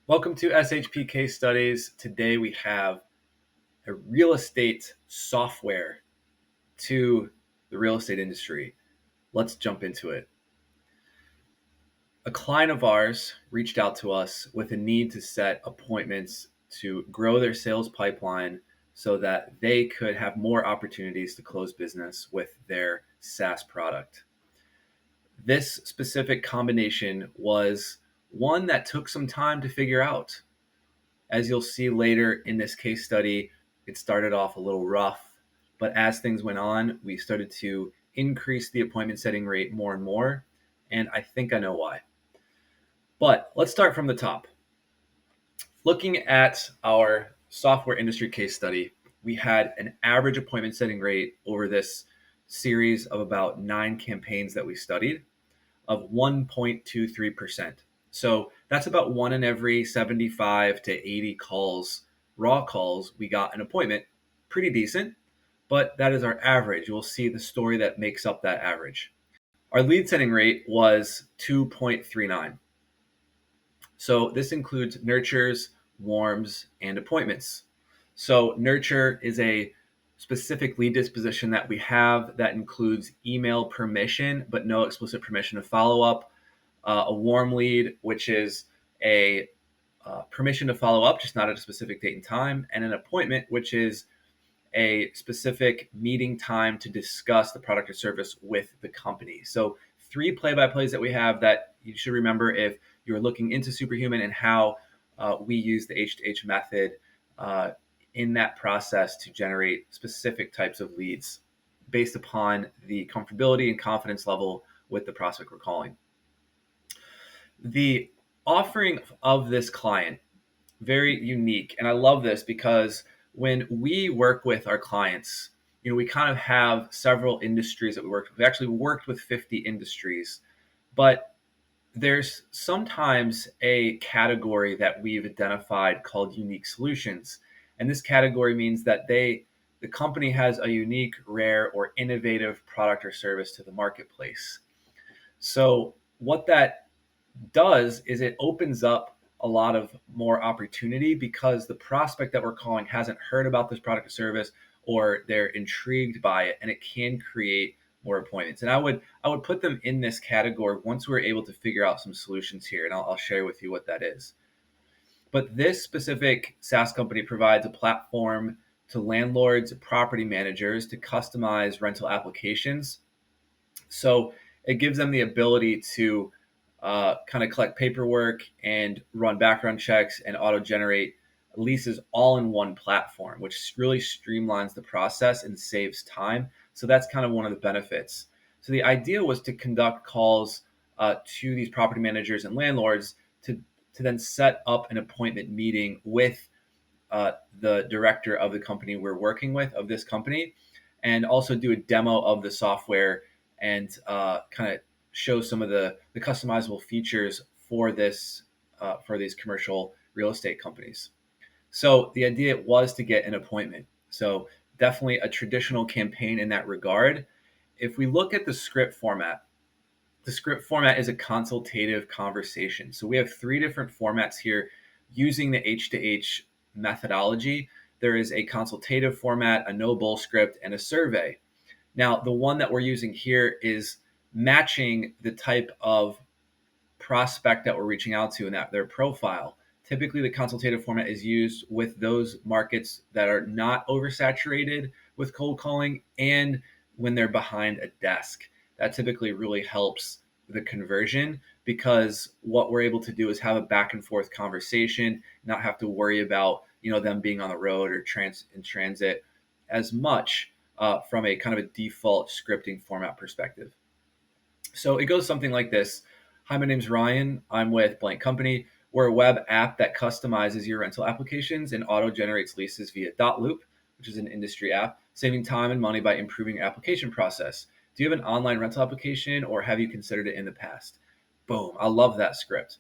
Welcome to SHP Case Studies. Today we have a real estate software to the real estate industry. Let's jump into it. A client of ours reached out to us with a need to set appointments to grow their sales pipeline so that they could have more opportunities to close business with their SaaS product. This specific combination was one that took some time to figure out. As you'll see later in this case study, it started off a little rough, but as things went on, we started to increase the appointment setting rate more and more, and I think I know why. But let's start from the top. Looking at our software industry case study, we had an average appointment setting rate over this series of about 9 campaigns that we studied of 1.23%. So that's about 1 in every 75 to 80 calls, raw calls, we got an appointment. Pretty decent, but that is our average. You'll see the story that makes up that average. Our lead setting rate was 2.39. So this includes nurtures, warms, and appointments. So nurture is a specific lead disposition that we have that includes email permission, but no explicit permission to follow up. A warm lead, which is a permission to follow up, just not at a specific date and time, and an appointment, which is a specific meeting time to discuss the product or service with the company. So 3 play-by-plays that we have that you should remember if you're looking into Superhuman and how we use the H2H method in that process to generate specific types of leads based upon the comfortability and confidence level with the prospect we're calling. The offering of this client, very unique. And I love this because when we work with our clients, we kind of have several industries that we work with. We actually worked with 50 industries, but there's sometimes a category that we've identified called unique solutions. And this category means that the company has a unique, rare, or innovative product or service to the marketplace. So what that does is it opens up a lot of more opportunity because the prospect that we're calling hasn't heard about this product or service, or they're intrigued by it, and it can create more appointments. And I would put them in this category once we're able to figure out some solutions here, and I'll share with you what that is. But this specific SaaS company provides a platform to landlords, property managers to customize rental applications. So it gives them the ability to kind of collect paperwork and run background checks and auto-generate leases all in one platform, which really streamlines the process and saves time. So that's kind of one of the benefits. So the idea was to conduct calls to these property managers and landlords to then set up an appointment meeting with the director of the company we're working with, of this company, and also do a demo of the software and kind of show some of the customizable features for this for these commercial real estate companies. So the idea was to get an appointment. So definitely a traditional campaign in that regard. If we look at the script format is a consultative conversation. So we have 3 different formats here using the H2H methodology. There is a consultative format, a no-bull script, and a survey. Now, the one that we're using here is matching the type of prospect that we're reaching out to and that their profile. Typically, the consultative format is used with those markets that are not oversaturated with cold calling and when they're behind a desk. That typically really helps the conversion because what we're able to do is have a back and forth conversation, not have to worry about them being on the road or in transit as much from a kind of a default scripting format perspective. So it goes something like this. Hi, my name's Ryan. I'm with blank company. We're a web app that customizes your rental applications and auto-generates leases via Dotloop, which is an industry app, saving time and money by improving your application process. Do you have an online rental application or have you considered it in the past? Boom. I love that script.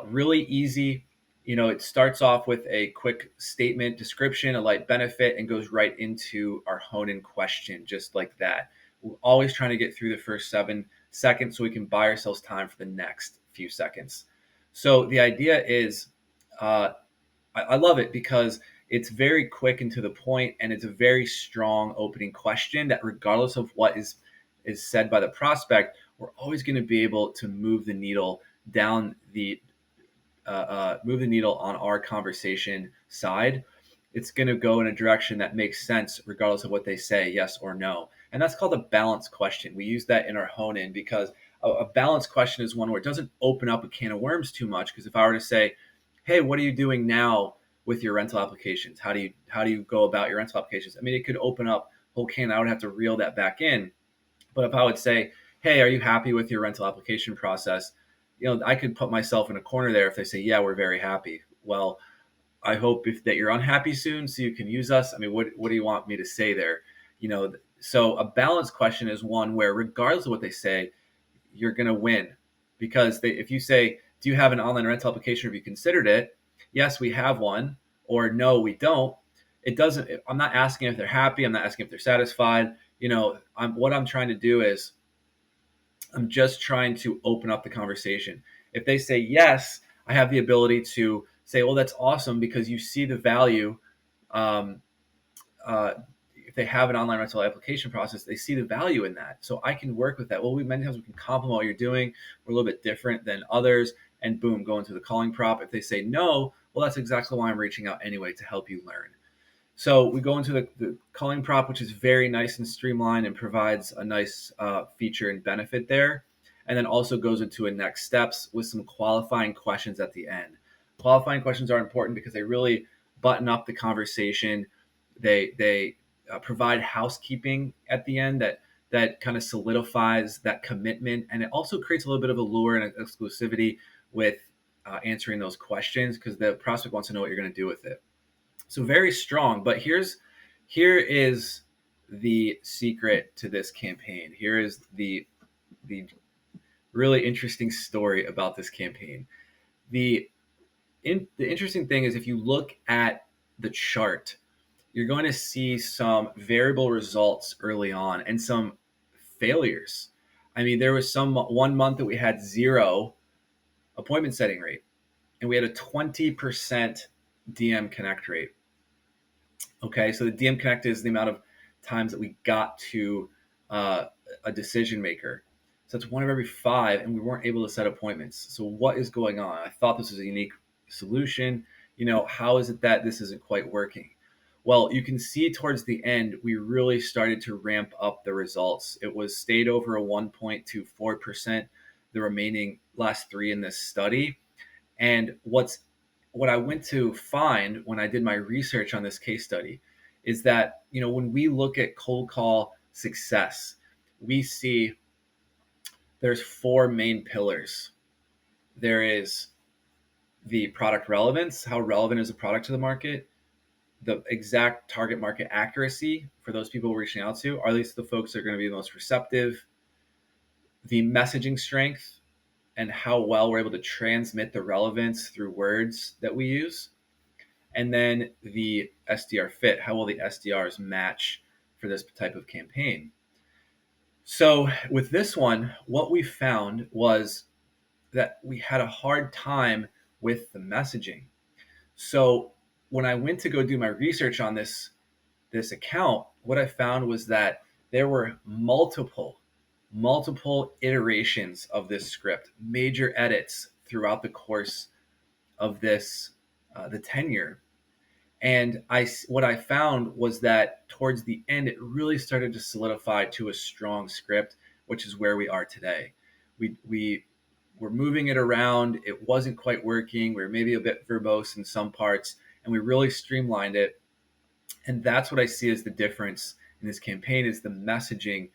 Really easy. It starts off with a quick statement, description, a light benefit, and goes right into our hone-in question, just like that. We're always trying to get through the first 7 seconds so we can buy ourselves time for the next few seconds. So the idea is I love it because it's very quick and to the point, and it's a very strong opening question that, regardless of what is said by the prospect, we're always going to be able to move the needle down the move the needle on our conversation side. It's going to go in a direction that makes sense, regardless of what they say, yes or no. And that's called a balanced question. We use that in our hone in because a balanced question is one where it doesn't open up a can of worms too much. Because if I were to say, hey, what are you doing now with your rental applications? How do you go about your rental applications? I mean, it could open up a whole can. I would have to reel that back in. But if I would say, hey, are you happy with your rental application process? I could put myself in a corner there if they say, yeah, we're very happy. Well, I hope that you're unhappy soon so you can use us. I mean, what do you want me to say there? So a balanced question is one where, regardless of what they say, you're going to win. Because if you say, do you have an online rental application? Have you considered it? Yes, we have one. Or no, we don't. It doesn't. I'm not asking if they're happy. I'm not asking if they're satisfied. What I'm trying to do is I'm just trying to open up the conversation. If they say yes, I have the ability to say, well, that's awesome because you see the value. Um, if they have an online rental application process, they see the value in that. So I can work with that. Well, many times we can compliment what you're doing. We're a little bit different than others, and boom, go into the calling prop. If they say no, well, that's exactly why I'm reaching out anyway, to help you learn. So we go into the calling prop, which is very nice and streamlined and provides a nice feature and benefit there. And then also goes into a next steps with some qualifying questions at the end. Qualifying questions are important because they really button up the conversation. They provide housekeeping at the end that kind of solidifies that commitment. And it also creates a little bit of allure and exclusivity with answering those questions, because the prospect wants to know what you're going to do with it. So very strong, but here is the secret to this campaign. Here is the really interesting story about this campaign. The interesting thing is, if you look at the chart, you're going to see some variable results early on and some failures. I mean, there was one month that we had 0 appointment setting rate, and we had a 20% DM connect rate. Okay, so the DM connect is the amount of times that we got to a decision maker. So that's 1 of every 5, and we weren't able to set appointments. So what is going on? I thought this was a unique solution. How is it that this isn't quite working? Well, you can see towards the end, we really started to ramp up the results. It was stayed over a 1.24%, the remaining last 3 in this study. And what I went to find when I did my research on this case study is that, when we look at cold call success, we see there's 4 main pillars. There is the product relevance. How relevant is the product to the market? The exact target market accuracy for those people we're reaching out to, or at least the folks that are going to be the most receptive. The messaging strength and how well we're able to transmit the relevance through words that we use. And then the SDR fit, how will the SDRs match for this type of campaign? So with this one, what we found was that we had a hard time with the messaging. So when I went to go do my research on this account, what I found was that there were multiple iterations of this script, major edits throughout the course of this, the tenure. And what I found was that towards the end, it really started to solidify to a strong script, which is where we are today. We were moving it around. It wasn't quite working. We were maybe a bit verbose in some parts, and we really streamlined it. And that's what I see as the difference in this campaign, is the messaging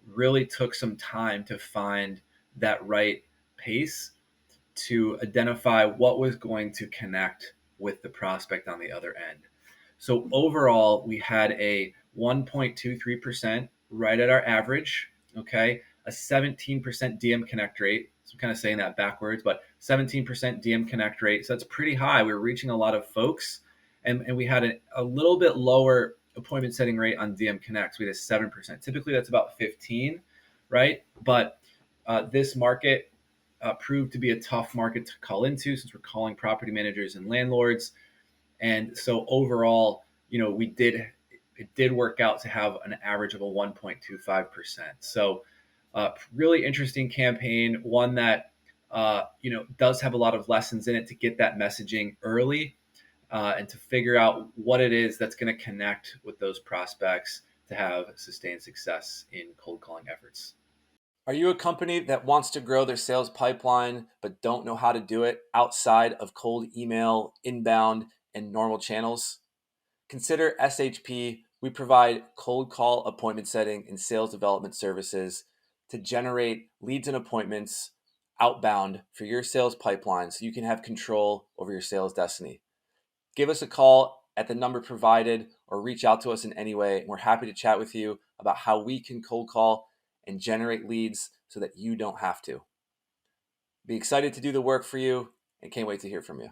really took some time to find that right pace to identify what was going to connect with the prospect on the other end. So overall, we had a 1.23%, right at our average, okay? A 17% DM connect rate. So I'm kind of saying that backwards, but 17% DM connect rate. So that's pretty high. We were reaching a lot of folks, and we had a little bit lower appointment setting rate on DM connects. We had a 7%. Typically, that's about 15, right? But this market proved to be a tough market to call into since we're calling property managers and landlords. And so overall, it did work out to have an average of a 1.25%. So really interesting campaign, one that does have a lot of lessons in it to get that messaging early and to figure out what it is that's going to connect with those prospects to have sustained success in cold calling efforts. Are you a company that wants to grow their sales pipeline but don't know how to do it outside of cold email, inbound, and normal channels? Consider SHP. We provide cold call appointment setting and sales development services to generate leads and appointments outbound for your sales pipeline so you can have control over your sales destiny. Give us a call at the number provided or reach out to us in any way. We're happy to chat with you about how we can cold call and generate leads so that you don't have to. Be excited to do the work for you and can't wait to hear from you.